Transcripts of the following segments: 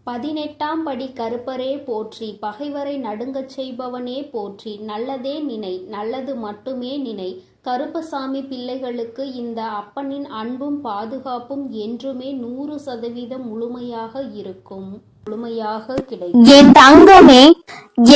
18ஆம் படி கருப்பரே போற்றி, பகைவரை நடுங்கச் செய்பவனே போற்றி, நல்லதே நினை, நல்லது மட்டுமே நினை. கருப்பசாமி பிள்ளைகளுக்கு இந்த அப்பனின் அன்பும் பாதுகாப்பும் என்றுமே 100% முழுமையாக இருக்கும், முழுமையாக கிடைக்கும். என் தங்கமே,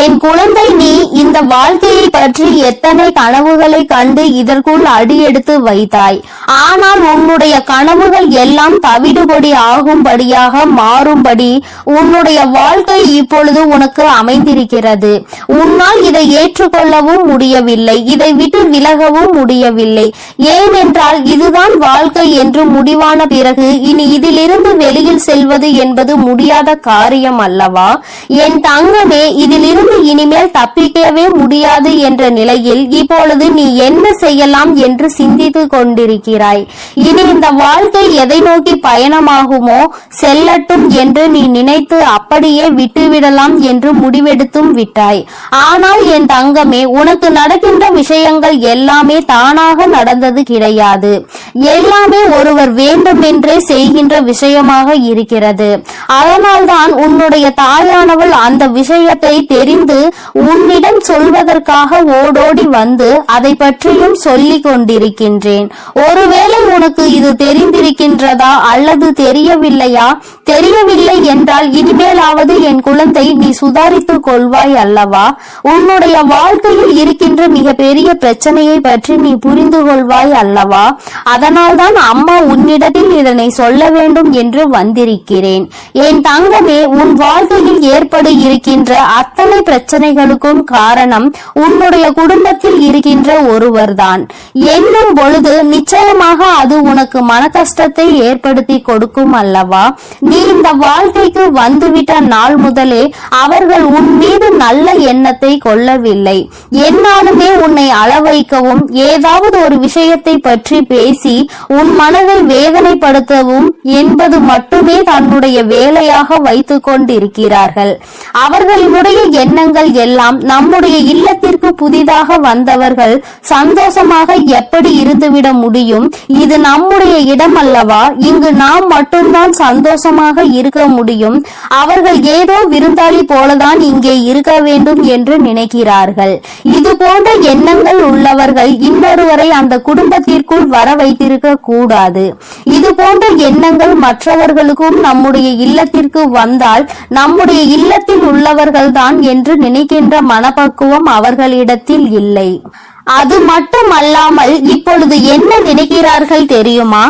என் குழந்தை, நீ இந்த வாழ்க்கையை பற்றி எத்தனை கனவுகளை கண்டு இதற்குள் அடியெடுத்து வைத்தாய். ஆனால் உன்னுடைய கனவுகள் எல்லாம் தவிடுபடி ஆகும்படியாக மாறும்படி உன்னுடைய வாழ்க்கை இப்பொழுது உனக்கு அமைந்திருக்கிறது. உன்னால் இதை ஏற்றுக்கொள்ளவும் முடியவில்லை, இதை விட்டு விலகவும் முடியவில்லை. ஏனென்றால் இதுதான் வாழ்க்கை என்று முடிவான பிறகு இனி இதிலிருந்து வெளியில் செல்வது என்பது முடியாத காரியம் அல்லவா? என் தங்கமே, இதிலிருந்து இனிமேல் தப்பிக்கவே முடியாது என்ற நிலையில் இப்பொழுது நீ என்ன செய்யலாம் என்று சிந்தித்து கொண்டிருக்கிறாய். இனி இந்த வாழ்க்கை எதை நோக்கி பயணமாகுமோ செல்லட்டும் என்று நீ நினைத்து அப்படியே விட்டுவிடலாம் என்று முடிவெடுத்தும் விட்டாய். ஆனால் என் தங்கமே, உனக்கு நடக்கின்ற விஷயங்கள் எல்லாமே தானாக நடந்தது கிடையாது. எல்லாமே ஒருவர் வேண்டுமென்றே செய்கின்ற விஷயமாக இருக்கிறது. அதனால்தான் உன்னுடைய தாயானவள் அந்த விஷயத்தை தெரிந்து உன்னிடம் சொல்வதற்காக ஓடோடி வந்து அதை பற்றியும் சொல்லிக் கொண்டிருக்கின்றேன். ஒருவேளை உனக்கு இது தெரிந்திருக்கின்றதா அல்லது தெரியவில்லையா? தெரியவில்லை என்றால் இனிமேலாவது என் குழந்தை நீ சுதாரித்துக் கொள்வாய் அல்லவா? உன்னுடைய வாழ்க்கையில் இருக்கின்ற மிக பெரிய பிரச்சனையை பற்றி நீ புரிந்து கொள்வாய் அல்லவா? அதனால்தான் அம்மா உன்னிடத்தில் இதனை சொல்ல வேண்டும் என்று வந்திருக்கிறேன். என் தங்கமே, உன் வாழ்க்கையில் ஏற்பட இருக்கின்ற அத்தனை பிரச்சனைகளுக்கும் காரணம் உன்னுடைய குடும்பத்தில் இருக்கின்ற ஒருவர்தான் என்னும் பொழுது நிச்சயமாக அது உனக்கு மன கஷ்டத்தை ஏற்படுத்தி கொடுக்கும் அல்லவா? நீ இந்த வாழ்க்கைக்கு வந்துவிட்ட நாள் முதலே அவர்கள் உன் மீது நல்ல எண்ணத்தை கொள்ளவில்லை. என்னாலுமே உன்னை அளவைக்கவும் ஏதாவது ஒரு விஷயத்தை பற்றி பேசி உன் மனதை வேதனைப்படுத்தவும் என்பது மட்டுமே தன்னுடைய வேலையாக வைத்துக் கொண்டிருக்கிறார்கள். அவர்களுடைய எண்ணங்கள் எல்லாம் நம்முடைய இல்லத்திற்கு புதிதாக வந்தவர்கள் சந்தோஷமாக எப்படி இருந்துவிட முடியும்? இது நம்முடைய இடம் அல்லவா? இங்கு நாம் மட்டும்தான் சந்தோஷமாக இருக்க முடியும். அவர்கள் ஏதோ விருந்தாளி போலதான் இங்கே இருக்க வேண்டும் என்று நினைக்கிறார்கள். இது போன்ற எண்ணங்கள் உள்ளவர்கள் இன்னொருவரை அந்த குடும்பத்திற்குள் வர வைத்திருக்க கூடாது. இது போன்ற எண்ணங்கள் மற்றவர்களுக்கும் நம்முடைய இல்லத்திற்கு வந்தால் நம்முடைய இல்லத்தில் உள்ளவர்கள் தான் என்று நினைக்கின்ற மனப்பக்குவம் அவர்களிடத்தில் இல்லை. அது மட்டுமல்லாமல் இப்பொழுது என்ன நினைக்கிறார்கள் தெரியுமா?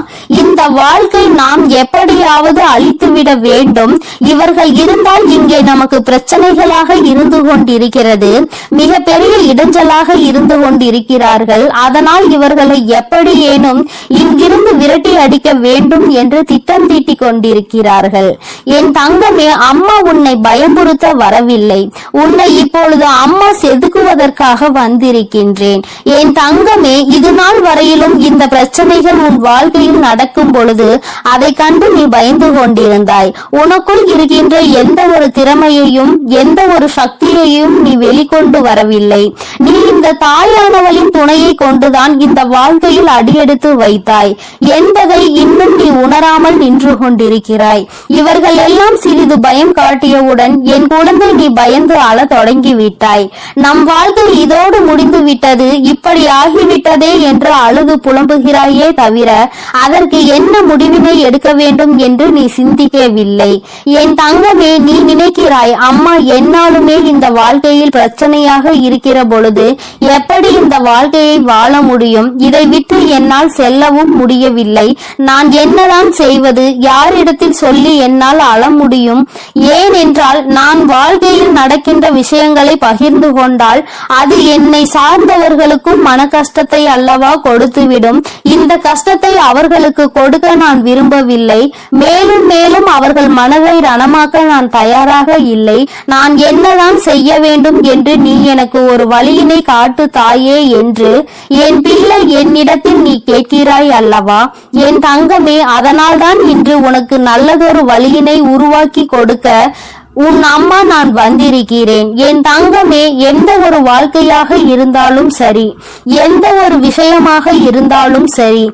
இந்த வாழ்க்கை நாம் எப்படியாவது அழித்துவிட வேண்டும். இவர்கள் இருந்தால் இங்கே நமக்கு பிரச்சனைகளாக இருந்து கொண்டிருக்கிறது, மிக பெரிய இடைஞ்சலாக இருந்து கொண்டிருக்கிறார்கள். அதனால் இவர்களை எப்படியேனும் இங்கிருந்து விரட்டி அடிக்க வேண்டும் என்று திட்டம் தீட்டிக் கொண்டிருக்கிறார்கள். என் தங்கமே, அம்மா உன்னை பயமுறுத்த வரவில்லை. உன்னை இப்பொழுது அம்மா செதுக்குவதற்காக வந்திருக்கின்றேன். என் தங்கமே, இது நாள் வரையிலும் இந்த பிரச்சனைகள் உன் வாழ்க்கையில் நடக்கும் பொழுது அதை கண்டு நீ பயந்து கொண்டிருந்தாய். உனக்குள் இருக்கின்ற எந்த ஒரு திறமையையும் எந்த ஒரு சக்தியையும் நீ வெளிக்கொண்டு வரவில்லை. நீ இந்த தாயானவளின் துணையை கொண்டுதான் இந்த வாழ்க்கையில் அடியெடுத்து வைத்தாய் என்பதை இன்னும் நீ உணராமல் நின்று கொண்டிருக்கிறாய். இவர்கள் எல்லாம் சிறிது பயம் காட்டியவுடன் என் குழந்தை நீ பயந்து அழ தொடங்கிவிட்டாய். நம் வாழ்க்கை இதோடு முடிந்து விட்டது, இப்படி ஆகிவிட்டதே என்று அழுது புலம்புகிறாயே தவிர அதற்கு என்ன முடிவினை எடுக்க வேண்டும் என்று நீ சிந்திக்கவில்லை. என் தங்கமே, நீ நினைக்கிறாய் அம்மா என்னாலுமே இந்த வாழ்க்கையில் பிரச்சனையாக இருக்கிற பொழுது எப்படி இந்த வாழ்க்கையை வாழ முடியும்? இதை விட்டு என்னால் செல்லவும் முடியவில்லை. நான் என்னதான் செய்வது? யாரிடத்தில் சொல்லி என்னால் அழ முடியும்? ஏனென்றால் நான் வாழ்க்கையில் நடக்கின்ற விஷயங்களை பகிர்ந்து கொண்டால் அது என்னை சார்ந்தவர்களுக்கும் மன கஷ்டத்தை அல்லவா கொடுத்துவிடும். இந்த கஷ்டத்தை அவர்களுக்கு கொடுக்க நான் விரும்பவில்லை. மேலும் மேலும் அவர்கள் மனதை ரணமாக்க நான் தயாராக இல்லை. நான் என்னதான் செய்ய வேண்டும் என்று நீ எனக்கு ஒரு வழியினை காட்டு தாயே என்று என் பிள்ளை என்னிடத்தில் நீ கேட்கிறாய் அல்லவா? என் தங்கமே, அதனால்தான் இன்று உனக்கு நல்லதொரு வழியினை உருவாக்கி கொடுக்க உன் அம்மா நான் வந்திருக்கிறேன். என் தங்கமே, எந்த ஒரு வாழ்க்கையாக இருந்தாலும் சரி, எந்த ஒரு விஷயமாக இருந்தாலும் சரி,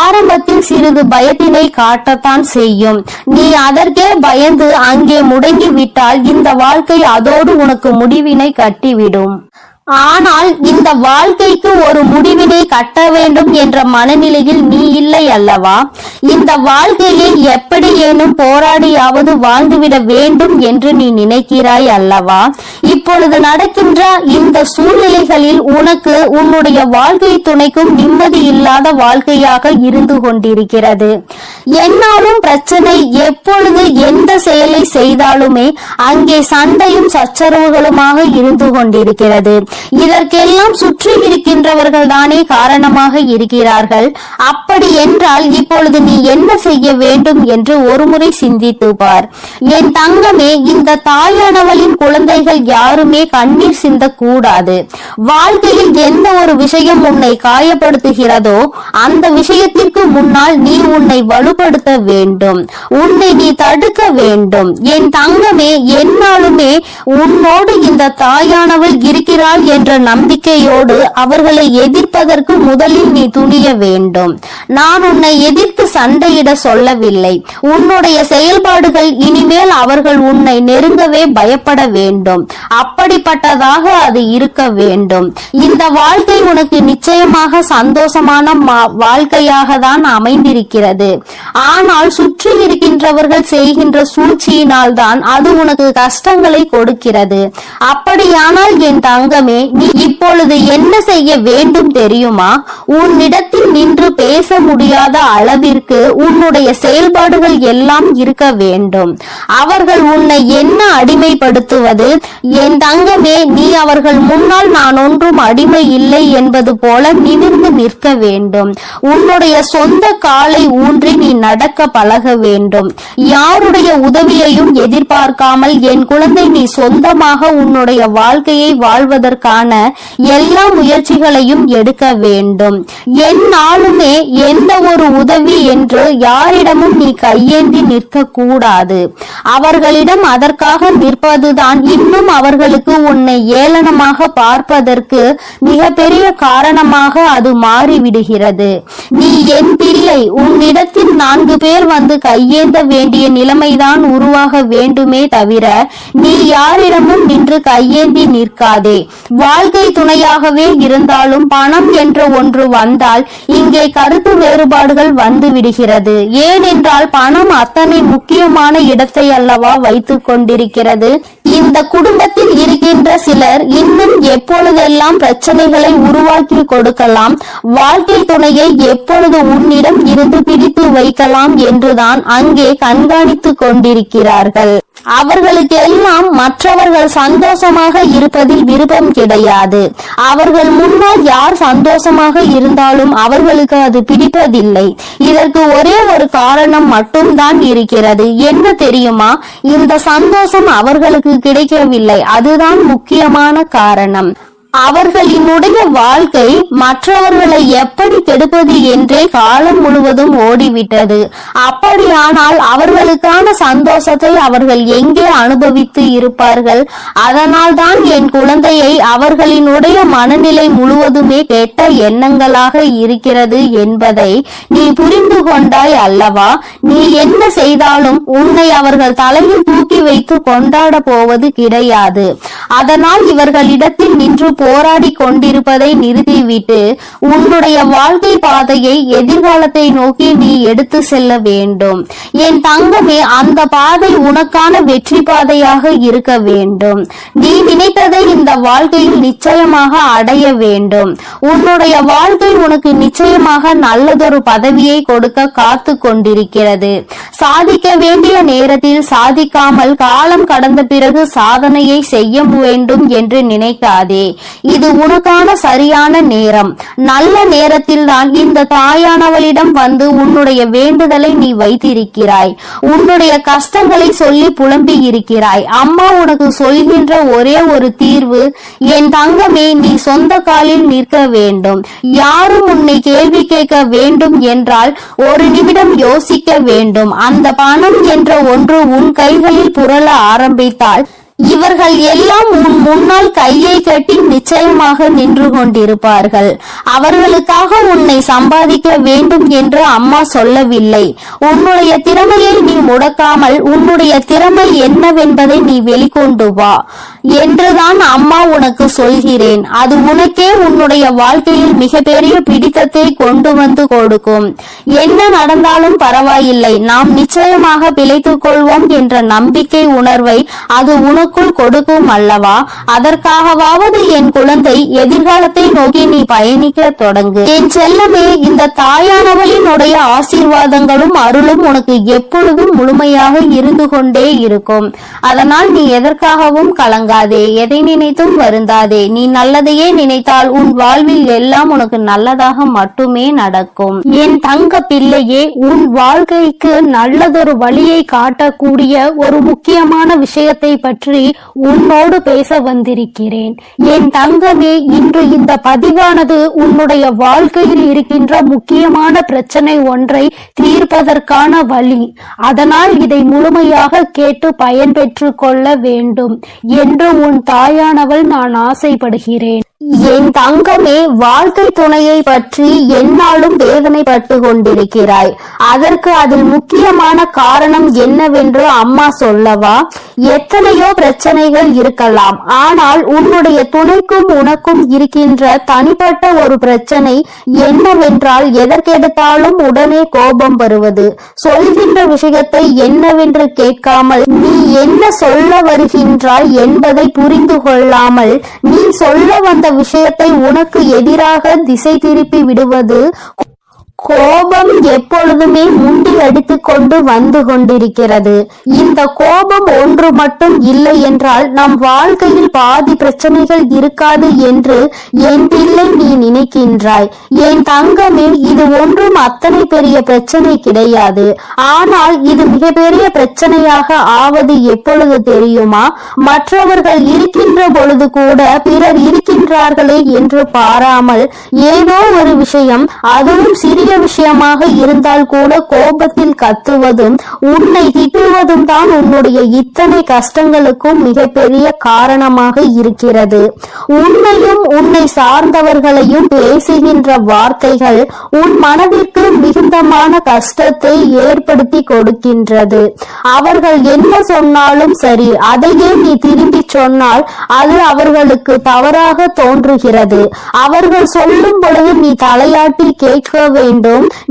ஆரம்பத்தில் சிறிது பயத்தினை காட்டத்தான் செய்யும். நீ அதற்கே பயந்து அங்கே முடங்கி விட்டால் இந்த வாழ்க்கை அதோடு உனக்கு முடிவினை கட்டிவிடும். ஆனால் இந்த வாழ்க்கைக்கு ஒரு முடிவினை கட்ட வேண்டும் என்ற மனநிலையில் நீ இல்லை அல்லவா? இந்த வாழ்க்கையை எப்படியேனும் போராடியாவது வாழ்ந்துவிட வேண்டும் என்று நீ நினைக்கிறாய் அல்லவா? இப்பொழுது நடக்கின்ற இந்த சூழ்நிலைகளில் உனக்கு உன்னுடைய வாழ்க்கை துணைக்கும் நிம்மதி இல்லாத வாழ்க்கையாக இருந்து கொண்டிருக்கிறது. என்னாலும் பிரச்சனை, எப்பொழுது எந்த செயலை செய்தாலுமே அங்கே சண்டையும் சச்சரவுகளுமாக இருந்து கொண்டிருக்கிறது. இதற்கெல்லாம் சுற்றி இருக்கின்றவர்கள் தானே காரணமாக இருக்கிறார்கள். அப்படி என்றால் இப்பொழுது நீ என்ன செய்ய வேண்டும் என்று ஒருமுறை சிந்தித்து பார். என் தங்கமே, இந்த தாயானவளின் குழந்தைகள் யாருமே கண்ணீர் சிந்தக்கூடாது. வாழ்க்கையில் எந்த ஒரு விஷயம் உன்னை காயப்படுத்துகிறதோ அந்த விஷயத்திற்கு முன்னால் நீ உன்னை வலுப்படுத்த வேண்டும், உன்னை நீ தடுக்க வேண்டும். என் தங்கமே, என்னாலுமே உன்னோடு இந்த தாயானவள் இருக்கிறாள் என்ற நம்பிக்கையோடு அவர்களை எதிர்ப்பதற்கு முதலில் நீ துணிய வேண்டும். நான் உன்னை எதிர்த்து சண்டையிட சொல்லவில்லை. உன்னுடைய செயல்பாடுகள் இனிமேல் அவர்கள் உன்னை நெருங்கவே பயப்பட வேண்டும். அப்படிப்பட்டதாக அது இருக்க வேண்டும். இந்த வாழ்க்கை உனக்கு நிச்சயமாக சந்தோஷமான வாழ்க்கையாக தான் அமைந்திருக்கிறது. ஆனால் சுற்றி இருக்கின்றவர்கள் செய்கின்ற சூழ்ச்சியினால் தான் அது உனக்கு கஷ்டங்களை கொடுக்கிறது. அப்படியானால் என் தங்கமே, நீ இப்பொழுது என்ன செய்ய வேண்டும் தெரியுமா? உன்னிடத்தில் நின்று பேச முடியாத அளவிற்கு உன்னுடைய செயல்பாடுகள் எல்லாம் இருக்க வேண்டும். அவர்கள் உன்னை என்ன அடிமைப்படுத்துவது? என் தங்கமே, நீ அவர்கள் முன்னால் நான் ஒன்றும் அடிமை இல்லை என்பது போல நிமிர்ந்து நிற்க வேண்டும். உன்னுடைய சொந்த காலை ஊன்றி நீ நடக்க பழக வேண்டும். யாருடைய உதவியையும் எதிர்பார்க்காமல் என் குழந்தை, நீ சொந்தமாக உன்னுடைய வாழ்க்கையை வாழ்வதற்கான எல்லா முயற்சிகளையும் எடுக்க வேண்டும். என்னாலுமே எந்த ஒரு உதவி என்று யாரிடமும் நீ கையேந்தி நிற்க கூடாது. அவர்களிடம் அதற்காக நிற்பதுதான் இன்னும் அவர்களுக்கு உன்னை ஏளனமாக பார்ப்பதற்கு மிகப்பெரிய காரணமாக அது மாறிவிடுகிறது. நீ என் பிள்ளை, உன்னிடத்தில் 4 பேர் வந்து கையேந்த வேண்டிய நிலைமைதான் உருவாக வேண்டுமே தவிர நீ யாரிடமும் நின்று கையேந்தி நிற்காதே. வாழ்க்கை துணையாகவே இருந்தாலும் பணம் என்ற ஒன்று வந்தால் இங்கே கருத்து வேறுபாடுகள் வந்து விடுகிறது. ஏனென்றால் பணம் அத்தனை முக்கியமான இடத்தை அல்லவா வைத்துக் கொண்டிருக்கிறது. இந்த குடும்பத்தில் இருக்கின்ற சிலர் இன்னும் எப்பொழுதெல்லாம் பிரச்சனைகளை உருவாக்கி கொடுக்கலாம், வாழ்க்கை துணையை எப்பொழுது உன்னிடம் இருந்து பிடித்து வைக்கலாம் என்றுதான் அங்கே கண்காணித்துக் கொண்டிருக்கிறார்கள். அவர்களுக்கெல்லாம் மற்றவர்கள் சந்தோஷமாக இருப்பதில் விருப்பம் கிடையாது. அவர்கள் முன்னால் யார் சந்தோஷமாக இருந்தாலும் அவர்களுக்கு அது பிடிப்பதில்லை. இதற்கு ஒரே ஒரு காரணம் மட்டும்தான் இருக்கிறது. என்ன தெரியுமா? இந்த சந்தோஷம் அவர்களுக்கு கிடைக்கவில்லை. அதுதான் முக்கியமான காரணம். அவர்களினுடைய வாழ்க்கை மற்றவர்களை எப்படி கெடுப்பது என்றே காலம் முழுவதும் ஓடிவிட்டது. அப்படியானால் அவர்களுக்கான சந்தோஷத்தை அவர்கள் எங்கே அனுபவித்து இருப்பார்கள்? அதனால் தான் என் குழந்தையை அவர்களினுடைய மனநிலை முழுவதுமே கெட்ட எண்ணங்களாக இருக்கிறது என்பதை நீ புரிந்து கொண்டாய் அல்லவா? நீ என்ன செய்தாலும் உன்னை அவர்கள் தலையில் தூக்கி வைத்து கொண்டாட போவது கிடையாது. அதனால் இவர்களிடத்தில் நின்று போராடி கொண்டிருப்பதை நிறுத்திவிட்டு உன்னுடைய வாழ்க்கை பாதையை எதிர்காலத்தை நோக்கி நீ எடுத்து செல்ல வேண்டும். என் தங்கமே, அந்த பாதை உனக்கான வெற்றி பாதையாக இருக்க வேண்டும். நீ நினைத்ததை இந்த வாழ்க்கையில் நிச்சயமாக அடைய வேண்டும். உன்னுடைய வாழ்க்கை உனக்கு நிச்சயமாக நல்லதொரு பதவியை கொடுக்க காத்து கொண்டிருக்கிறது. சாதிக்க வேண்டிய நேரத்தில் சாதிக்காமல் காலம் கடந்த பிறகு சாதனையை செய்ய வேண்டும் என்று நினைக்காதே. இது உனக்கான சரியான நேரம். நல்ல நேரத்தில் தான் இந்த தாயானவளிடம் வந்து உன்னுடைய வேண்டுதலை நீ வைத்திருக்கிறாய். உன்னுடைய கஷ்டங்களை சொல்லி புலம்பி இருக்கிறாய். அம்மா உனக்கு சொல்கின்ற ஒரே ஒரு தீர்வு, என் தங்கமே, நீ சொந்த காலில் நிற்க வேண்டும். யாரும் உன்னை கேள்வி கேட்க வேண்டும் என்றால் ஒரு நிமிடம் யோசிக்க வேண்டும். அந்த பணம் என்ற ஒன்று உன் கைகளில் புரள ஆரம்பித்தால் இவர்கள் எல்லாம் உன் முன்னால் கையை கட்டி நிச்சயமாக நின்று கொண்டிருப்பார்கள். அவர்களுக்காக உன்னை சம்பாதிக்க வேண்டும் என்று அம்மா சொல்லவில்லை. உன்னுடைய திறமையை நீ முடக்காமல் உன்னுடைய திறமை என்னவென்பதை நீ வெளிக்கொண்டு வா என்றுதான் அம்மா உனக்கு சொல்கிறேன். அது உனக்கே உன்னுடைய வாழ்க்கையில் மிகப்பெரிய பிடித்தத்தை கொண்டு வந்து கொடுக்கும். என்ன நடந்தாலும் பரவாயில்லை, நாம் நிச்சயமாக பிழைத்துக் கொள்வோம் என்ற நம்பிக்கை உணர்வை அது உனக்குள் கொடுக்கும் அல்லவா? அதற்காகவாவது என் குழந்தை, எதிர்காலத்தை நோக்கி நீ பயணிக்க தொடங்கு. என் செல்லமே, இந்த தாயானவளினுடைய ஆசீர்வாதங்களும் அருளும் உனக்கு எப்பொழுதும் முழுமையாக இருந்து கொண்டே இருக்கும். அதனால் நீ எதற்காகவும் கலங்காதே, எதை நினைத்தும் வருந்தாதே. நீ நல்லதையே நினைத்தால் உன் வாழ்வில் எல்லாம் உனக்கு நல்லதாக மட்டுமே நடக்கும். என் தங்க பிள்ளையே, உன் வாழ்க்கைக்கு நல்லதொரு வழியை காட்டக்கூடிய ஒரு முக்கியமான விஷயத்தை பற்றி உன்னோடு பேச வந்திருக்கிறேன். என் தங்கமே, இன்று இந்த பதிவானது உன்னுடைய வாழ்க்கையில் இருக்கின்ற முக்கியமான பிரச்சனை ஒன்றை தீர்ப்பதற்கான வழி. அதனால் இதை முழுமையாக கேட்டு பயன்பெற்று கொள்ள வேண்டும் என்று உன் தாயானவள் நான் ஆசைப்படுகிறேன். என் தங்கமே, வாழ்க்கை துணையை பற்றி எந்நாளும் வேதனைப்பட்டு கொண்டிருக்கிறாய். அதற்கு அதில் முக்கியமான காரணம் என்னவென்று அம்மா சொல்லவா? எத்தனையோ பிரச்சனைகள் இருக்கலாம், ஆனால் உன்னுடைய துணைக்கும் உனக்கும் இருக்கின்ற தனிப்பட்ட ஒரு பிரச்சனை என்னவென்றால் எதற்கெடுத்தாலும் உடனே கோபம் வருவது. சொல்கின்ற விஷயத்தை என்னவென்று கேட்காமல் நீ என்ன சொல்ல வருகின்றாய் என்பதை புரிந்து கொள்ளாமல் நீ சொல்ல வந்த விஷயத்தை உனக்கு எதிராக திசை திருப்பி விடுவது. கோபம் எப்பொழுதுமே முண்டி அடித்துக் கொண்டு வந்து கொண்டிருக்கிறது. இந்த கோபம் ஒன்று மட்டும் இல்லை என்றால் நம் வாழ்க்கையில் பாதி பிரச்சனைகள் இருக்காது என்று என் பிள்ளை நீ நினைக்கின்றாய். என் தங்கமே, இது ஒன்றும் அத்தனை பெரிய பிரச்சனை கிடையாது. ஆனால் இது மிகப்பெரிய பிரச்சனையாக ஆவது எப்பொழுது தெரியுமா? மற்றவர்கள் இருக்கின்ற பொழுது கூட பிறர் இருக்கின்றார்களே என்று பாராமல் ஏதோ ஒரு விஷயம், அதுவும் சிறிய விஷயமாக இருந்தால் கூட கோபத்தில் கத்துவதும் உன்னை திட்டுவதும் தான் உன்னுடைய இத்தனை கஷ்டங்களுக்கும் மிகப்பெரிய காரணமாக இருக்கிறது. உன்னையும் உன்னை சார்ந்தவர்களையும் பேசுகின்ற வார்த்தைகள் உன் மனதிற்கு மிகுந்தமான கஷ்டத்தை ஏற்படுத்தி கொடுக்கின்றது. அவர்கள் என்ன சொன்னாலும் சரி, அதையே நீ திரும்பி சொன்னால் அது அவர்களுக்கு தவறாக தோன்றுகிறது. அவர்கள் சொல்லும் பொழுது நீ தலையாட்டி கேட்க வேண்டும்.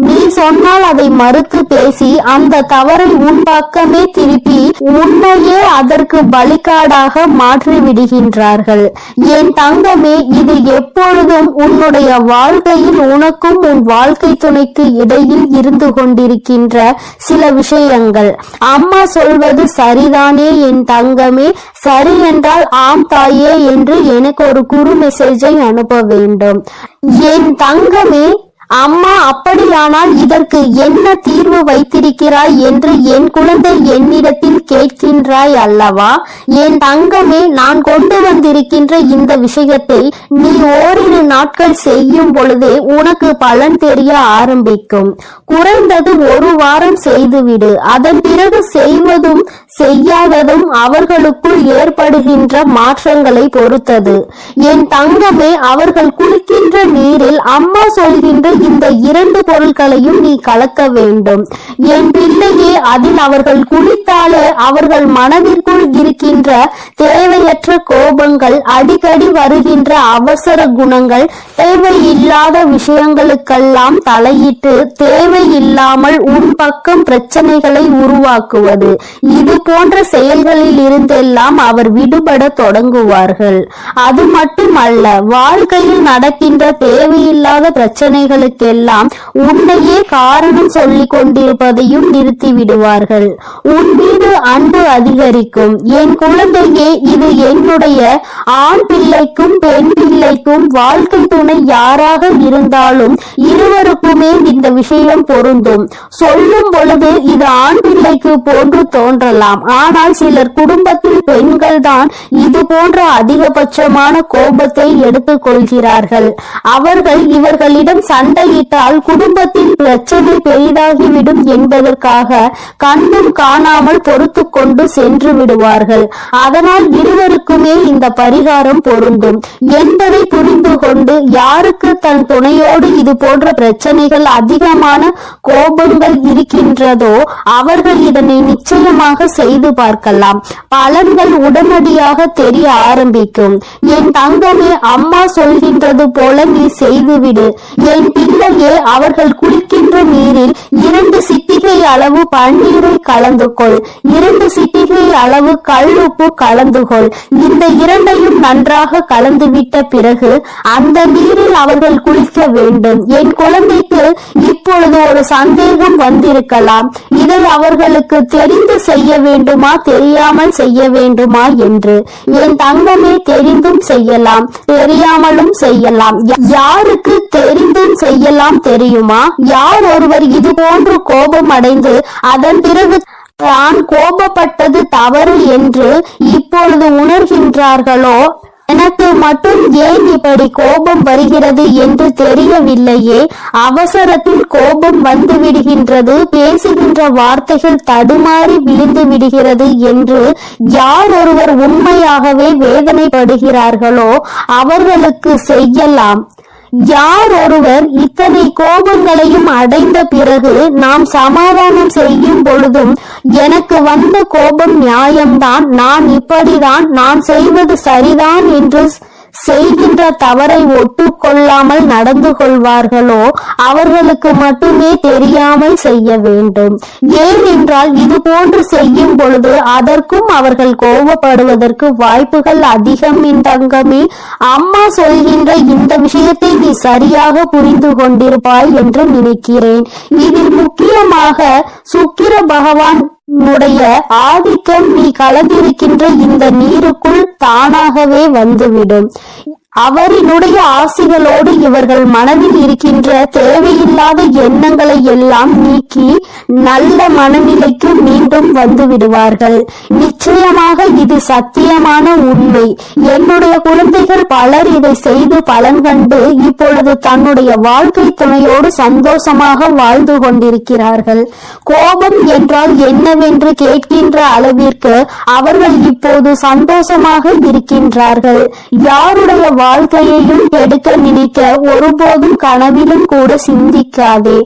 நீ சொன்னால் அதை மறுத்து பேசி அந்த தவறை உன் பக்கமே திருப்பி உன்னையே அதற்கு பலிகாடாக மாற்றி விடுகின்றார்கள். என் தங்கமே, இது எப்பொழுதும் உன்னுடைய வாழ்க்கையில் உனக்கும் உன் வாழ்க்கை துணைக்கு இடையில் இருந்து கொண்டிருக்கின்ற சில விஷயங்கள். அம்மா சொல்வது சரிதானே என் தங்கமே? சரி என்றால் ஆம் தாயே என்று எனக்கு ஒரு குறு மெசேஜை அனுப்ப வேண்டும். என் தங்கமே, அம்மா அப்படியானால் இதற்கு என்ன தீர்வு வைத்திருக்கிறாய் என்று என் குழந்தை என்னிடத்தில் கேட்கின்றாய் அல்லவா? என் தங்கமே, நான் கொண்டு வந்திருக்கின்ற இந்த விஷயத்தை நீ ஓரிரு நாட்கள் செய்யும் பொழுதே உனக்கு பலன் தெரிய ஆரம்பிக்கும். குறைந்தது ஒரு வாரம் செய்துவிடு. அதன் பிறகு செய்வதும் செய்யாததும் அவர்களுக்குள் ஏற்படுகின்ற மாற்றங்களை பொறுத்தது. என் தங்கமே, அவர்கள் குளிக்கின்ற நீரில் அம்மா சொல்கின்ற இந்த இரண்டு பொருட்களையும் நீ கலக்க வேண்டும். என் பிள்ளையே, அதில் அவர்கள் குளித்தாலே அவர்கள் மனதிற்குள் இருக்கின்ற தேவையற்ற கோபங்கள், அடிக்கடி வருகின்ற அவசர குணங்கள், தேவையில்லாத விஷயங்களுக்கெல்லாம் தலையிட்டு தேவையில்லாமல் உன் பக்கம் பிரச்சனைகளை உருவாக்குவது, இது போன்ற செயல்களில் இருந்தெல்லாம் அவர் விடுபட தொடங்குவார்கள். அது மட்டுமல்ல, வாழ்க்கையில் நடக்கின்ற தேவையில்லாத பிரச்சனைகளுக்கெல்லாம் உன்னையே காரணம் சொல்லிக் கொண்டிருப்பதையும் நிறுத்தி விடுவார்கள். உன் மீது அன்பு அதிகரிக்கும். என் குழந்தையே, இது என்னுடைய ஆண் பிள்ளைக்கும் பெண் பிள்ளைக்கும் வாழ்க்கை துணை யாராக இருந்தாலும் இருவருக்குமே இந்த விஷயம் பொருந்தும். சொல்லும் பொழுது இது ஆண் பிள்ளைக்கு போன்று தோன்றலாம். ஆனால் சிலர் குடும்பத்தில் பெண்கள் தான் இது போன்ற அதிகபட்சமான கோபத்தை எடுத்துக் கொள்கிறார்கள். அவர்கள் இவர்களிடம் சண்டையிட்டால் குடும்பத்தில் பிரச்சனை பெரிதாகிவிடும் என்பதற்காக கண்டும் காணாமல் பொறுத்து கொண்டு சென்று விடுவார்கள். அதனால் இருவருக்குமே இந்த பரிகாரம் பொருந்தும் என்பதை புரிந்து கொண்டு யாருக்கு தன் துணையோடு இது போன்ற பிரச்சனைகள் அதிகமான கோபங்கள் இருக்கின்றதோ அவர்கள் இதனை நிச்சயமாக செய்து பார்க்கலாம். பலன்கள் உடனடியாக தெரிய ஆரம்பிக்கும். என் தங்கமே, அம்மா சொல்கின்றது போல நீ செய்துவிடு. என் பிள்ளையே, அவர்கள் குளிக்கின்ற நீரில் 2 சிட்டிகை அளவு பன்னீரை கலந்து கொள், 2 சிட்டிகை அளவு கல்லுப்பு கலந்து கொள். இந்த இரண்டையும் நன்றாக கலந்துவிட்ட பிறகு அந்த நீரில் அவர்கள் குளிக்க வேண்டும். என் குழந்தைக்கு இப்பொழுது ஒரு சந்தேகம் வந்திருக்கலாம், இதை அவர்களுக்கு தெரிந்து செய்ய வேண்டுமா தெரியாமல் செய்ய வேண்டுமா என்று. என் தங்கமே, தெரிந்தும் செய்யலாம், தெரியாமலும் செய்யலாம். யாருக்கு தெரிந்தும் செய்யலாம் தெரியுமா? யார் ஒருவர் இது போன்று கோபம் அடைந்து அதன் பிறகு தான் கோபப்பட்டது தவறு என்று இப்பொழுது உணர்கின்றார்களோ, எனக்கு மட்டும் ஏன் இப்படி கோபம் வருகிறது என்று தெரியவில்லையே, அவசரத்தில் கோபம் வந்து விடுகின்றது, பேசுகின்ற வார்த்தைகள் தடுமாறி விழுந்து விடுகிறது என்று யார் ஒருவர் உண்மையாகவே வேதனைப்படுகிறார்களோ அவர்களுக்கு செய்யலாம். யார் ஒருவர் இத்தனை கோபங்களையும் அடைந்த பிறகு நாம் சமாதானம் செய்யும் பொழுதும் எனக்கு வந்த கோபம் நியாயம்தான், நான் இப்படிதான், நான் செய்வது சரிதான் என்று செய்கின்ற தவறை ஒட்டுக்கொள்ளாமல் நடந்து கொள்வார்களோ அவர்களுக்கு மட்டுமே தெரியாமல் செய்ய வேண்டும். ஏனென்றால் இது போன்று செய்யும் பொழுது அதற்கும் அவர்கள் கோபப்படுவதற்கு வாய்ப்புகள் அதிகம். என் தங்கமே, அம்மா சொல்கின்ற இந்த விஷயத்தை நீ சரியாக புரிந்து கொண்டிருப்பாய் என்று நினைக்கிறேன். இதில் முக்கியமாக சுக்கிர பகவான் ஆதிக்கம் நீ கலந்திருக்கின்ற இந்த நீருக்குள் தானாகவே வந்துவிடும். அவரினுடைய ஆசிகளோடு இவர்கள் மனதில் இருக்கின்ற தேவையில்லாத எண்ணங்களை எல்லாம் நீக்கி நல்ல மனநிலைக்கு மீண்டும் வந்து விடுவார்கள். நிச்சயமாக இது சத்தியமான உண்மை. என்னுடைய குழந்தைகள் பலர் இதை செய்து பலன் கண்டு இப்பொழுது தன்னுடைய வாழ்க்கை துணையோடு சந்தோஷமாக வாழ்ந்து கொண்டிருக்கிறார்கள். கோபம் என்றால் என்னவென்று கேட்கின்ற அளவிற்கு அவர்கள் இப்போது சந்தோஷமாக இருக்கின்றார்கள். யாருடைய வாழ்க்கையையும் கெடுக்க நினைக்க ஒருபோதும் கனவிலும் கூட சிந்திக்காதே.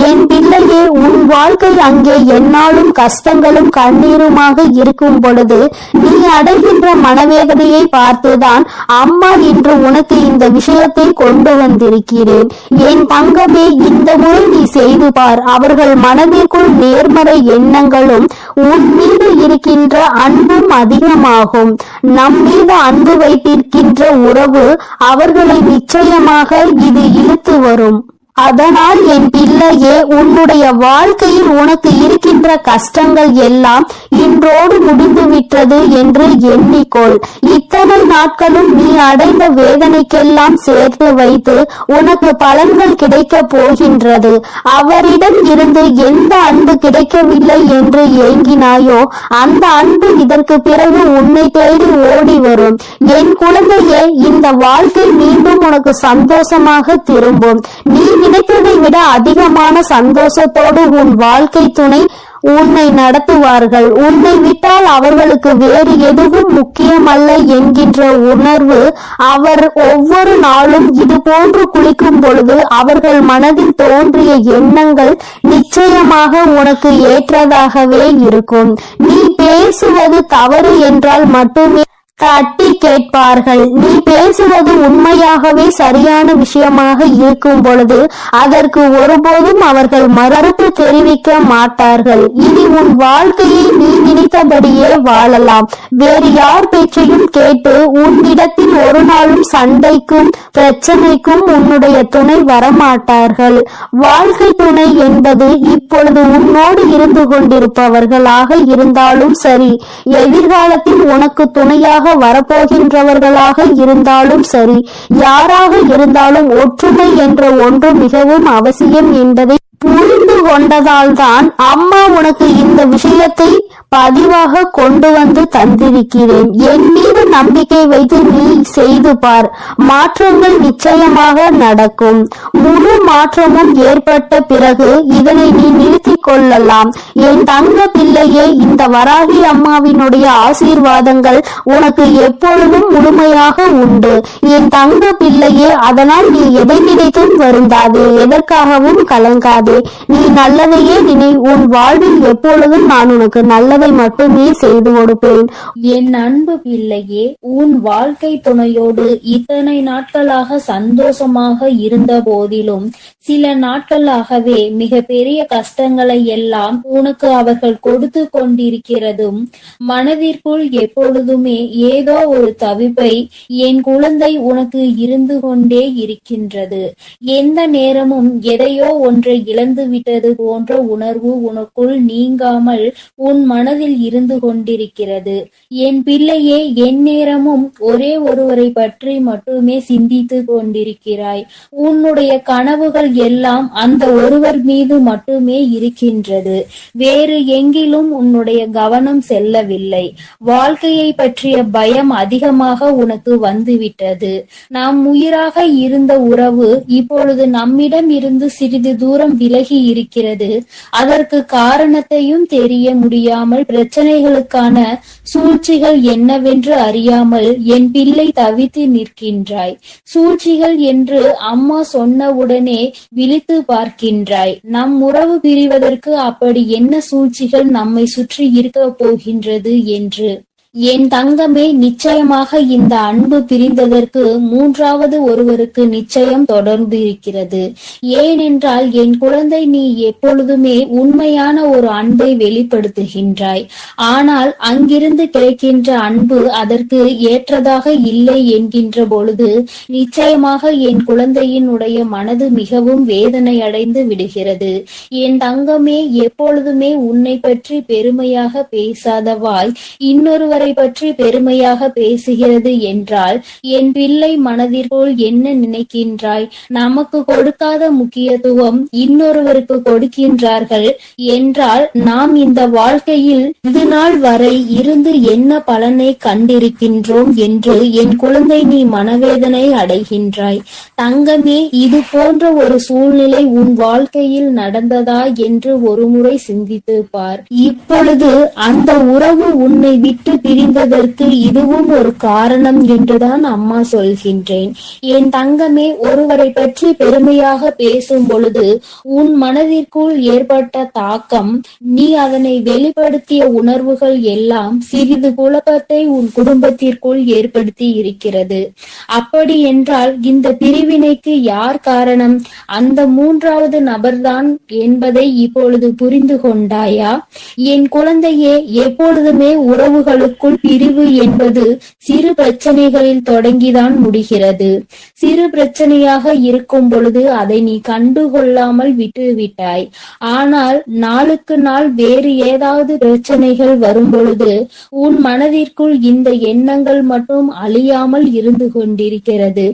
என் பிள்ளையே, உன் வாழ்க்கை அங்கே என்னாலும் கஷ்டங்களும் கண்ணீருமாக இருக்கும் பொழுது நீ அடைகின்ற மனவேதனையை பார்த்துதான் அம்மா இன்று உனக்கு இந்த விஷயத்தை கொண்டு வந்திருக்கிறேன். என் தங்கமே, இந்த முறை நீ செய்து பார். அவர்கள் மனதிற்குள் நேர்மறை எண்ணங்களும் உன் மீது இருக்கின்ற அன்பும் அதிகமாகும். நம் மீது அன்பு வைத்திருக்கின்ற உறவு அவர்களை நிச்சயமாக இது இழுத்து வரும். அதனால் என் பிள்ளையே, உன்னுடைய வாழ்க்கையில் உனக்கு இருக்கின்ற கஷ்டங்கள் எல்லாம் இன்றோடு முடிந்துவிட்டது என்று எண்ணிக்கொள். இத்தனை நாட்களும் நீ அடைந்த வேதனைக்கெல்லாம் சேர்த்து வைத்து உனக்கு பலன்கள் கிடைக்க போகின்றது. அவரிடம் இருந்து எந்த அன்பு கிடைக்கவில்லை என்று ஏங்கினாயோ அந்த அன்பு இதற்கு பிறகு உன்னை தேடி ஓடி வரும். என் குழந்தையே, இந்த வாழ்க்கை மீண்டும் உனக்கு சந்தோஷமாக திரும்பும். நீ நினைத்ததை விட அதிகமான சந்தோஷத்தோடு உன் வாழ்க்கை துணை உன்னை நடத்துவார்கள். உன்னை விட்டால் அவர்களுக்கு வேறு எதுவும் முக்கியமல்ல என்கின்ற உணர்வு அவர் ஒவ்வொரு நாளும் இது போன்று குளிக்கும் பொழுது அவர்கள் மனதில் தோன்றிய எண்ணங்கள் நிச்சயமாக உனக்கு ஏற்றதாகவே இருக்கும். நீ பேசுவது தவறு என்றால் மட்டுமே தட்டி கேட்பார்கள். நீ பேசுவது உண்மையாகவே சரியான விஷயமாக இருக்கும் பொழுது அதற்கு ஒருபோதும் அவர்கள் மறுப்பு தெரிவிக்க மாட்டார்கள். இனி உன் வாழ்க்கையை நீ நினைத்தபடியே வாழலாம். வேறு யார் பேச்சையும் கேட்டு உன்னிடத்தில் ஒரு நாளும் சண்டைக்கும் பிரச்சனைக்கும் உன்னுடைய துணை வரமாட்டார்கள். வாழ்க்கை துணை என்பது இப்பொழுது உன்னோடு இருந்து கொண்டிருப்பவர்களாக இருந்தாலும் சரி, எதிர்காலத்தில் உனக்கு துணையாக வரப்போகின்றவர்களாக இருந்தாலும் சரி, யாராக இருந்தாலும் ஒற்றுமை என்ற ஒன்று மிகவும் அவசியம் என்பதை புரிந்து கொண்டதால் தான் அம்மா உனக்கு இந்த விஷயத்தை பதிவாக கொண்டு வந்து தந்திருக்கிறேன். என் மீது நம்பிக்கை வைத்து நீ செய்து பார். மாற்றங்கள் நிச்சயமாக நடக்கும். முழு மாற்றமும் ஏற்பட்ட பிறகு இதனை நீ நிறுத்திக் கொள்ளலாம். என் தங்க பிள்ளையே, இந்த வராகி அம்மாவினுடைய ஆசீர்வாதங்கள் உனக்கு எப்பொழுதும் முழுமையாக உண்டு. என் தங்க பிள்ளையே, அதனால் நீ எதை நினைத்தும் வருந்தாதே, எதற்காகவும் கலங்காதே. நீ நல்லதையே நினை. உன் வாழ்வில் எப்பொழுதும் நான் உனக்கு நல்லதை மட்டுமே செய்து கொடுப்பேன். என் அன்பு பிள்ளையே, உன் வாழ்க்கை துணையோடு இத்தனை நாட்களாக சந்தோஷமாக இருந்த போதிலும் சில நாட்களாகவே மிக பெரிய கஷ்டங்களை எல்லாம் உனக்கு அவர்கள் கொடுத்து கொண்டிருக்கிறதும், மனதிற்குள் எப்பொழுதுமே ஏதோ ஒரு தவிப்பை என் குழந்தை உனக்கு இருந்து கொண்டே இருக்கின்றது. எந்த நேரமும் எதையோ ஒன்றை இழந்து விட்டது போன்ற உணர்வு உனக்குள் நீங்காமல் உன் மனதில் இருந்து கொண்டிருக்கிறது. என் பிள்ளையே, என் நேரமும் ஒரே ஒருவரை பற்றி மட்டுமே சிந்தித்து கொண்டிருக்கிறாய். உன்னுடைய கனவுகள் எல்லாம் அந்த ஒருவர் மீது மட்டுமே இருக்கின்றது. வேறு எங்கிலும் உன்னுடைய கவனம் செல்லவில்லை. வாழ்க்கையை பற்றிய பயம் அதிகமாக உனக்கு வந்துவிட்டது. நாம் உயிராக இருந்த உறவு இப்பொழுது நம்மிடம் இருந்து சிறிது தூரம் விலகி இருக்கிறது. அதற்கு காரணத்தையும் தெரிய முடியாமல், பிரச்சனைகளுக்கான சூழ்ச்சிகள் என்னவென்று அறியாமல் என் பிள்ளை தவித்து நிற்கின்றாய். சூழ்ச்சிகள் என்று அம்மா சொன்னவுடனே விழித்து பார்க்கின்றாய். நம் உறவு பிரிவதற்கு அப்படி என்ன சூழ்ச்சிகள் நம்மை சுற்றி இருக்க போகின்றது என்று. என் தங்கமே, நிச்சயமாக இந்த அன்பு பிரிந்ததற்கு மூன்றாவது ஒருவருக்கு நிச்சயம் தொடர்பு இருக்கிறது. ஏனென்றால் என் குழந்தை, நீ எப்பொழுதுமே உண்மையான ஒரு அன்பை வெளிப்படுத்துகின்றாய். ஆனால் அங்கிருந்து கிடைக்கின்ற அன்பு அதற்கு ஏற்றதாக இல்லை என்கின்ற பொழுது நிச்சயமாக என் குழந்தையினுடைய மனது மிகவும் வேதனை அடைந்து விடுகிறது. என் தங்கமே, எப்பொழுதுமே உன்னை பற்றி பெருமையாக பேசாதவாய் இன்னொருவர் பற்றி பெருமையாக பேசுகிறது என்றால் என் பிள்ளை மனதிற்குள் என்ன நினைக்கின்றாய்? நமக்கு கொடுக்காத முக்கியத்துவம் இன்னொருவருக்கு கொடுக்கின்றார்கள் என்றால் நாம் இந்த வாழ்க்கையில் இது நாள் வரை இருந்து என்ன பலனை கண்டிருக்கின்றோம் என்று என் குழந்தை நீ மனவேதனை அடைகின்றாய். தங்கமே, இது போன்ற ஒரு சூழ்நிலை உன் வாழ்க்கையில் நடந்ததா என்று ஒருமுறை சிந்தித்து பார். இப்பொழுது அந்த உறவு உன்னை விட்டு பிரிந்ததற்கு இதுவும் ஒரு காரணம் என்றுதான் அம்மா சொல்கின்றேன். என் தங்கமே, ஒருவரை பற்றி பெருமையாக பேசும் பொழுது உன் மனதிற்குள் ஏற்பட்ட தாக்கம், நீ அதனை வெளிப்படுத்திய உணர்வுகள் எல்லாம் சிறிது குழப்பத்தை உன் குடும்பத்திற்குள் ஏற்படுத்தி இருக்கிறது. அப்படி என்றால் இந்த பிரிவினைக்கு யார் காரணம்? அந்த மூன்றாவது நபர்தான் என்பதை இப்பொழுது புரிந்து கொண்டாயா? என் குழந்தையே, எப்பொழுதுமே உறவுகளுக்குள் பிரிவு என்பது சிறு பிரச்சனைகளில் தொடங்கிதான் முடிகிறது. சிறு பிரச்சனையாக இருக்கும் பொழுது அதை நீ கண்டுகொள்ளாமல் விட்டுவிட்டாய். ஆனால் நாளுக்கு நாள் வேறு ஏதாவது பிரச்சனைகள் வரும் பொழுது உன் மனதிற்குள் இந்த எண்ணங்கள் மட்டும் அழியாமல் இருந்து கொண்டிருக்கிறது.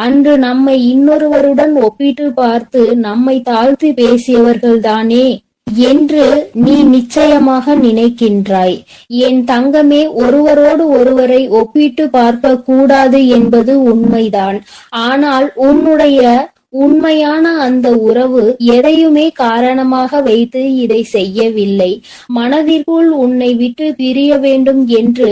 அன்று நம்மை இன்னொருவருடன் ஒப்பிட்டு பார்த்து நம்மை தாழ்த்தி பேசியவர்கள் தானே என்று நீ நிச்சயமாக நினைக்கின்றாய். என் தங்கமே, ஒருவரோடு ஒருவரை ஒப்பிட்டு பார்க்க கூடாது என்பது உண்மைதான். ஆனால் உன்னுடைய உண்மையான அந்த உறவு எதையுமே காரணமாக வைத்து இதை செய்யவில்லை. மனதிற்குள் உன்னை விட்டு பிரிய வேண்டும் என்று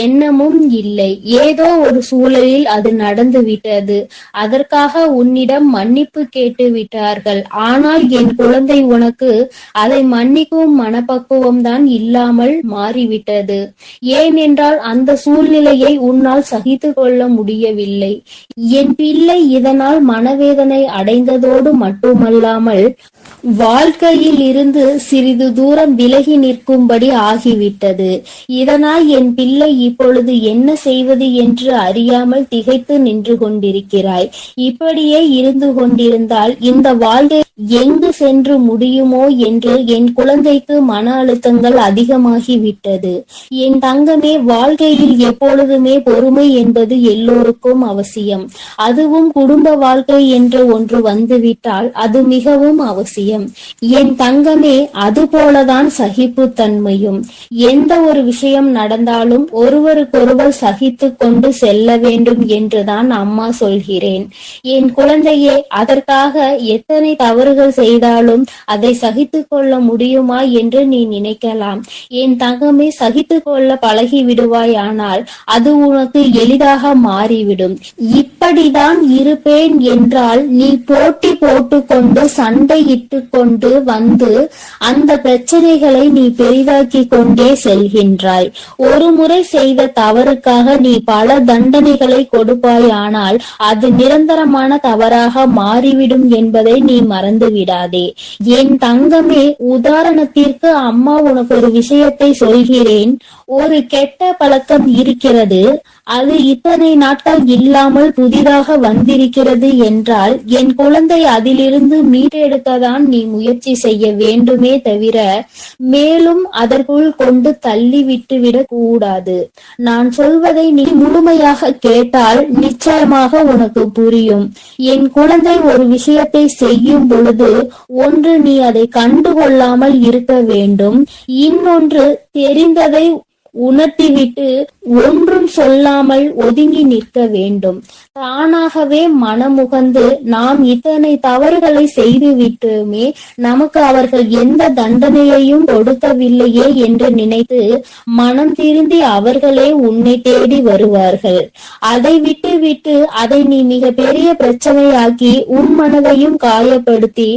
எண்ணமும் இல்லை. ஏதோ ஒரு சூழலில் அது நடந்து விட்டது. அதற்காக உன்னிடம் மன்னிப்பு கேட்டு விட்டார்கள். ஆனால் என் குழந்தை, உனக்கு அதை மன்னிக்கும் மனப்பக்குவம் தான் இல்லாமல் மாறிவிட்டது. ஏனென்றால் அந்த சூழ்நிலையை உன்னால் சகித்து கொள்ள முடியவில்லை. என் பிள்ளை இதனால் மனவேதனை அடைந்ததோடு மட்டுமல்லாமல் வாழ்க்கையில் இருந்து சிறிது தூரம் விலகி நிற்கும்படி ஆகிவிட்டது. இதனால் என் பிள்ளை இப்பொழுது என்ன செய்வது என்று அறியாமல் திகைத்து நின்று கொண்டிருக்கிறாய். இப்படியே இருந்து கொண்டிருந்தால் இந்த வாழ்க்கை எங்கு சென்று முடியுமோ என்று என் குழந்தைக்கு மன அழுத்தங்கள் அதிகமாகிவிட்டது. என் தங்கமே, வாழ்க்கையில் எப்பொழுதுமே பொறுமை என்பது எல்லோருக்கும் அவசியம். அதுவும் குடும்ப வாழ்க்கை என்ற ஒன்று வந்துவிட்டால் அது மிகவும் அவசியம். என் தங்கமே, அதுபோலதான் சகிப்பு தன்மையும். எந்த ஒரு விஷயம் நடந்தாலும் ஒருவருக்கொருவர் சகித்து கொண்டு செல்ல வேண்டும் என்றுதான் அம்மா சொல்கிறேன். என் குழந்தையே, அதற்காக எத்தனை தவறுகள் செய்தாலும் அதை சகித்து கொள்ள முடியுமா என்று நீ நினைக்கலாம். என் தங்கமே, சகித்து கொள்ள பழகி விடுவாயானால் அது உனக்கு எளிதாக மாறிவிடும். இப்படிதான் இருப்பேன் என்றால் நீ போட்டி போட்டுக்கொண்டு சண்டையிட்டு கொண்டு வந்து அந்த பிரச்சனைகளை நீ பெரிதாக்கி கொண்டே செல்கின்றாய். ஒரு முறை செய்த தவறுக்காக நீ பல தண்டனைகளை கொடுப்பாயானால் அது நிரந்தரமான தவறாக மாறிவிடும் என்பதை நீ மறந்து விடாதே. என் தங்கமே, உதாரணத்திற்கு அம்மா உனக்கு ஒரு விஷயத்தை சொல்கிறேன். ஒரு கெட்ட பழக்கம் இருக்கிறது. அது இத்தனை நாட்கள் இல்லாமல் புதிதாக வந்திருக்கிறது என்றால் என் குழந்தை அதிலிருந்து மீட்டெடுக்கத்தான் நீ முயற்சி செய்ய வேண்டுமே தவிர மேலும் அதற்குள் கொண்டு தள்ளி விட்டுவிடக் கூடாது. நான் சொல்வதை நீ முழுமையாக கேட்டால் நிச்சயமாக உனக்கு புரியும். என் குழந்தை ஒரு விஷயத்தை செய்யும் பொழுது ஒன்று நீ அதை கண்டுகொள்ளாமல் இருக்க வேண்டும். இன்னொன்று தெரிந்ததை உணர்த்திவிட்டு ஒன்றும் சொல்லாமல் ஒதுங்கி நிற்க வேண்டும். தானாகவே மனமுகந்து நாம் இத்தனை தவறுகளை செய்து விட்டுமே நமக்கு அவர்கள் எந்த தண்டனையையும் கொடுக்கவில்லையே என்று நினைத்து மனம் திருந்தி அவர்களே உன்னை தேடி வருவார்கள். அதை விட்டு அதை நீ மிக பெரிய பிரச்சனையாக்கி உன் மனதையும் காயப்படுத்தி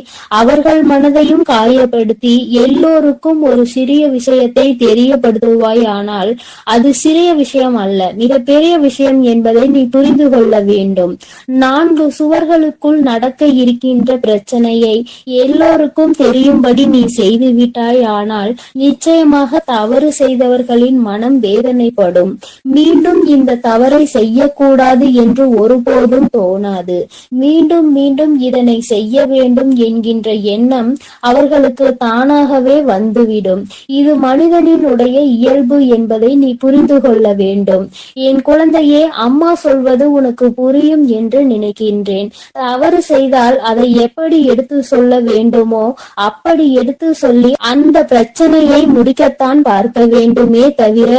அவர்கள் மனதையும் காயப்படுத்தி எல்லோருக்கும் ஒரு சிறிய விஷயத்தை தெரியப்படுத்துவாய். ஆனால் அது சிறிய விஷயம் அல்ல, மிகப்பெரிய விஷயம் என்பதை நீ புரிந்து கொள்ள வேண்டும். 4 சுவர்களுக்குள் நடக்க இருக்கின்ற பிரச்சனையை எல்லோருக்கும் தெரியும்படி நீ செய்து விட்டாய். ஆனால் நிச்சயமாக தவறு செய்தவர்களின் மனம் வேதனைப்படும். மீண்டும் இந்த தவறை செய்யக்கூடாது என்று ஒருபோதும் தோணாது. மீண்டும் மீண்டும் இதனை செய்ய வேண்டும் என்கின்ற எண்ணம் அவர்களுக்கு தானாகவே வந்துவிடும். இது மனிதனினுடைய இயல்பு என்பதை நீ புரிந்து கொள்ள வேண்டும். என் குழந்தையே, அம்மா சொல்வது உனக்கு புரியும் என்று நினைக்கின்றேன். தவறு செய்தால் அதை எப்படி எடுத்து சொல்ல வேண்டுமோ அப்படி எடுத்து சொல்லி அந்த பிரச்சனையை முடிக்கத்தான் பார்க்க வேண்டுமே தவிர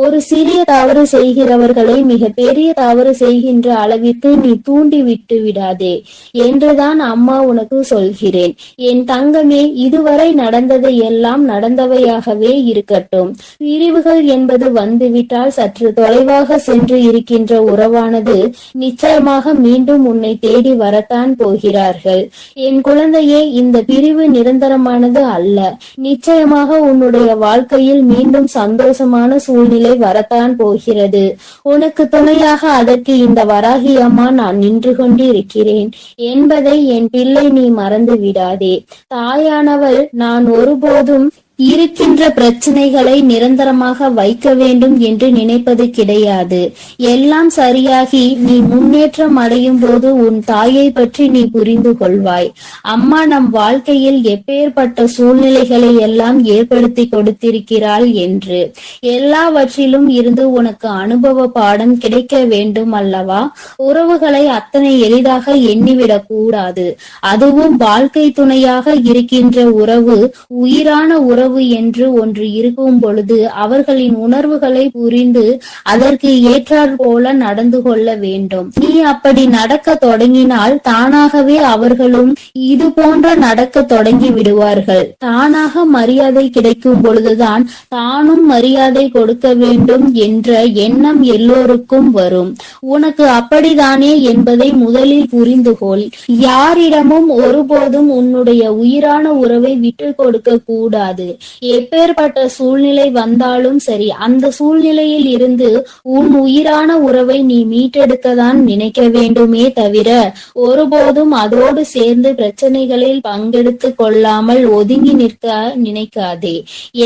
ஒரு சிறிய தவறு செய்கிறவர்களை மிக பெரிய தவறு செய்கின்ற அளவிற்கு நீ தூண்டி விட்டு விடாதே என்றுதான் அம்மா உனக்கு சொல்கிறேன். என் தங்கமே, இதுவரை நடந்ததை எல்லாம் நடந்தவையாகவே இருக்கட்டும். பிரிவுகள் என்பது வந்துவிட்டால் சற்று தொலைவாக சென்று இருக்கின்ற உறவானது நிச்சயமாக மீண்டும் உன்னை தேடி வரத்தான் போகிறார்கள். என் குழந்தையே, இந்த பிரிவு நிரந்தரமானது அல்ல. நிச்சயமாக உன்னுடைய வாழ்க்கையில் மீண்டும் சந்தோஷமான சூழ்நிலை வரத்தான் போகிறது. உனக்கு துணையாக அதற்கு இந்த வராகி அம்மா நான் நின்று கொண்டு இருக்கிறேன் என்பதை என் பிள்ளை நீ மறந்து விடாதே. தாயானவள் நான் ஒருபோதும் இருக்கின்ற பிரச்சனைகளை நிரந்தரமாக வைக்க வேண்டும் என்று நினைப்பது கிடையாது. எல்லாம் சரியாகி நீ முன்னேற்றம் அடையும் போது உன் தாயை பற்றி நீ புரிந்து கொள்வாய். அம்மா நம் வாழ்க்கையில் எப்பேற்பட்ட சூழ்நிலைகளை எல்லாம் ஏற்படுத்தி கொடுத்திருக்கிறாள் என்று. எல்லாவற்றிலும் இருந்து உனக்கு அனுபவ பாடம் கிடைக்க வேண்டும் அல்லவா? உறவுகளை அத்தனை எளிதாக எண்ணிவிடக் கூடாது. அதுவும் வாழ்க்கை துணையாக இருக்கின்ற உறவு உயிரான உறவு உறவு என்று ஒன்று இருக்கும் பொழுது அவர்களின் உணர்வுகளை புரிந்து அதற்கு ஏற்றாற் போல நடந்து கொள்ள வேண்டும். நீ அப்படி நடக்க தொடங்கினால் தானாகவே அவர்களும் இது போன்ற நடக்க தொடங்கி விடுவார்கள். தானாக மரியாதை கிடைக்கும் பொழுதுதான் தானும் மரியாதை கொடுக்க வேண்டும் என்ற எண்ணம் எல்லோருக்கும் வரும். உனக்கு அப்படித்தானே என்பதை முதலில் புரிந்து கொள். யாரிடமும் ஒருபோதும் உன்னுடைய உயிரான உறவை விட்டு கொடுக்க கூடாது. எப்பேற்பட்ட சூழ்நிலை வந்தாலும் சரி, அந்த சூழ்நிலையில் இருந்து உன் உயிரான உறவை நீ மீட்டெடுக்கத்தான் நினைக்க வேண்டுமே தவிர ஒருபோதும் அதோடு சேர்ந்து பிரச்சனைகளில் பங்கெடுத்து கொள்ளாமல் ஒதுங்கி நிற்க நினைக்காதே.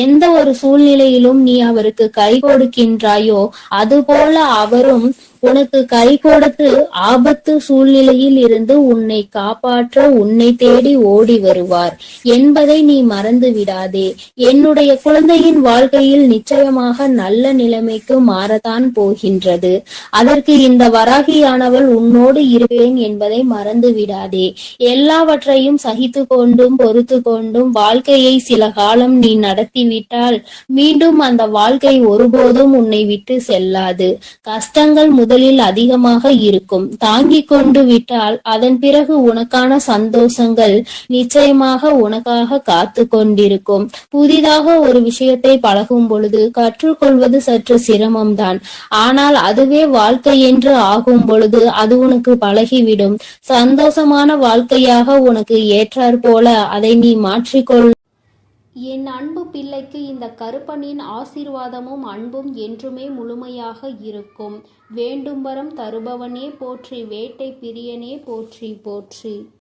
எந்த ஒரு சூழ்நிலையிலும் நீ அவருக்கு கை கொடுக்கின்றாயோ அதுபோல அவரும் உனக்கு கை கொடுத்து ஆபத்து சூழ்நிலையில் இருந்து உன்னை காப்பாற்ற உன்னை தேடி ஓடி வருவார் என்பதை நீ மறந்து விடாதே. என்னுடைய குழந்தையின் வாழ்க்கையில் நிச்சயமாக நல்ல நிலைமைக்கு மாறத்தான் போகின்றது. அதற்கு இந்த வராகியானவள் உன்னோடு இருப்பேன் என்பதை மறந்து விடாதே. எல்லாவற்றையும் சகித்து கொண்டும் பொறுத்து கொண்டும் வாழ்க்கையை சில காலம் நீ நடத்திவிட்டால் மீண்டும் அந்த வாழ்க்கை ஒருபோதும் உன்னை விட்டு செல்லாது. கஷ்டங்கள் முதலில் அதிகமாக இருக்கும். தாங்கிக் கொண்டு விட்டால் அதன் பிறகு உனக்கான சந்தோஷங்கள் நிச்சயமாக உனக்காக காத்து கொண்டிருக்கும். புதிதாக ஒரு விஷயத்தை பழகும் பொழுது கற்றுக்கொள்வது சற்று சிரமம்தான். ஆனால் அதுவே வாழ்க்கை என்று ஆகும் பொழுது அது உனக்கு பழகிவிடும். சந்தோஷமான வாழ்க்கையாக உனக்கு ஏற்றாற் போல அதை நீ மாற்றிக்கொள். என் அன்பு பிள்ளைக்கு இந்த கருப்பனின் ஆசீர்வாதமும் அன்பும் என்றுமே முழுமையாக இருக்கும். வேண்டும் வரம் தருபவனே போற்றி, வேட்டை பிரியனே போற்றி போற்றி.